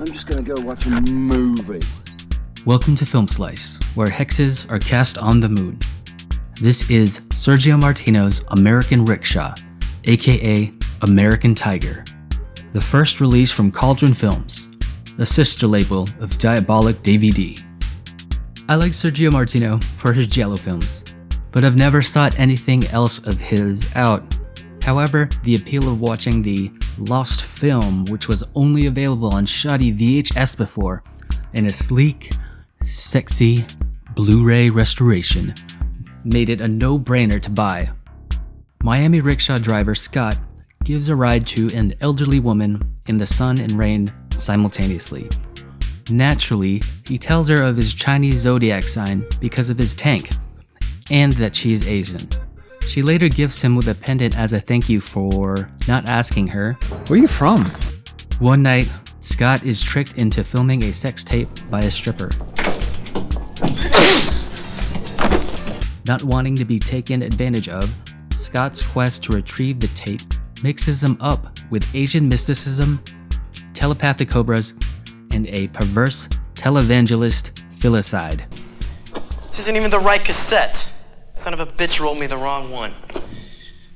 I'm just gonna go watch a movie. Welcome to Film Slice, where hexes are cast on the moon. This is Sergio Martino's American Rickshaw, aka American Tiger, the first release from Cauldron Films, the sister label of Diabolic DVD. I like Sergio Martino for his giallo films, but I've never sought anything else of his out. However, the appeal of watching the lost film, which was only available on shoddy VHS before, in a sleek, sexy Blu-ray restoration, made it a no-brainer to buy. Miami rickshaw driver Scott gives a ride to an elderly woman in the sun and rain simultaneously. Naturally, he tells her of his Chinese zodiac sign because of his tank, and that she is Asian. She later gifts him with a pendant as a thank you for not asking her. Where are you from? One night, Scott is tricked into filming a sex tape by a stripper. Not wanting to be taken advantage of, Scott's quest to retrieve the tape mixes him up with Asian mysticism, telepathic cobras, and a perverse televangelist filicide. This isn't even the right cassette. Son of a bitch rolled me the wrong one.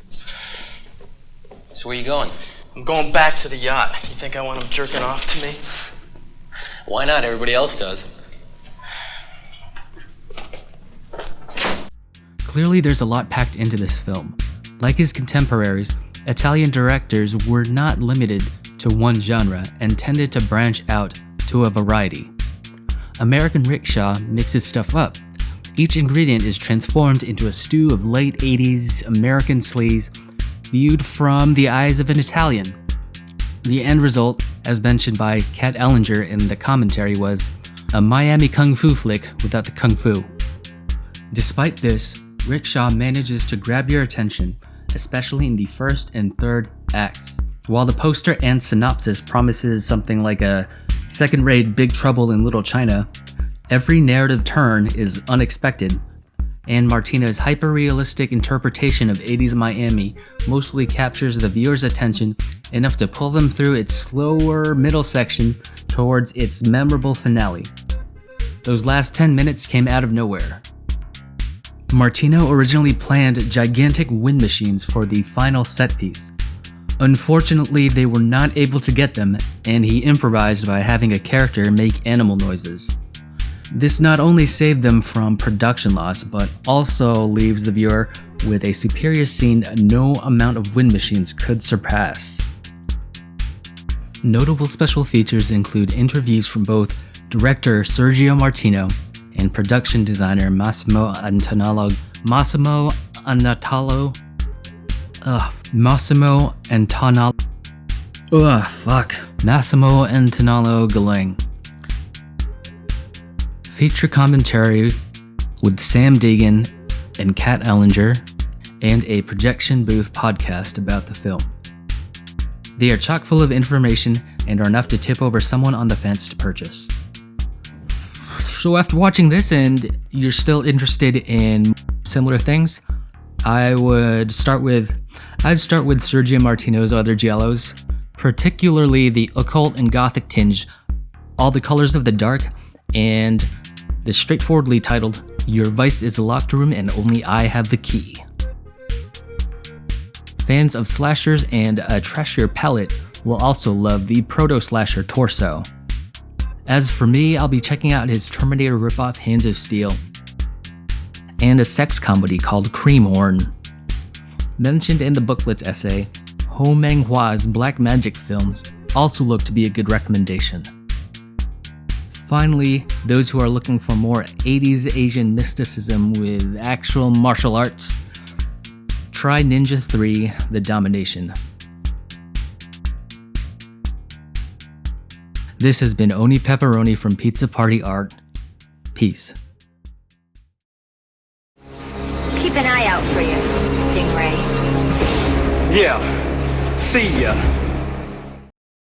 So where you going? I'm going back to the yacht. You think I want him jerking off to me? Why not? Everybody else does. Clearly there's a lot packed into this film. Like his contemporaries, Italian directors were not limited to one genre and tended to branch out to a variety. American Rickshaw mixes stuff up. Each ingredient is transformed into a stew of late 80s American sleaze viewed from the eyes of an Italian. The end result, as mentioned by Kat Ellinger in the commentary, was a Miami kung fu flick without the kung fu. Despite this, Rickshaw manages to grab your attention, especially in the first and third acts. While the poster and synopsis promises something like a second-rate Big Trouble in Little China, every narrative turn is unexpected, and Martino's hyper-realistic interpretation of 80s Miami mostly captures the viewer's attention enough to pull them through its slower middle section towards its memorable finale. Those last 10 minutes came out of nowhere. Martino originally planned gigantic wind machines for the final set piece. Unfortunately, they were not able to get them, and he improvised by having a character make animal noises. This not only saved them from production loss, but also leaves the viewer with a superior scene no amount of wind machines could surpass. Notable special features include interviews from both director Sergio Martino and production designer Massimo Antonello. Massimo Antonello Galang. Feature commentary with Sam Deegan and Kat Ellinger, and a projection booth podcast about the film. They are chock full of information and are enough to tip over someone on the fence to purchase. So after watching this and you're still interested in similar things, I'd start with Sergio Martino's other giallos, particularly the occult and gothic tinge, All the Colors of the Dark, and the straightforwardly titled Your Vice is a Locked Room and Only I Have the Key. Fans of slashers and a trashier palette will also love the proto-slasher Torso. As for me, I'll be checking out his Terminator ripoff Hands of Steel, and a sex comedy called Creamhorn. Mentioned in the booklet's essay, Ho Meng Hua's Black Magic films also look to be a good recommendation. Finally, those who are looking for more 80s Asian mysticism with actual martial arts, try Ninja 3: The Domination. This has been Oni Pepperoni from Pizza Party Art. Peace. Keep an eye out for you, Stingray. Yeah. See ya.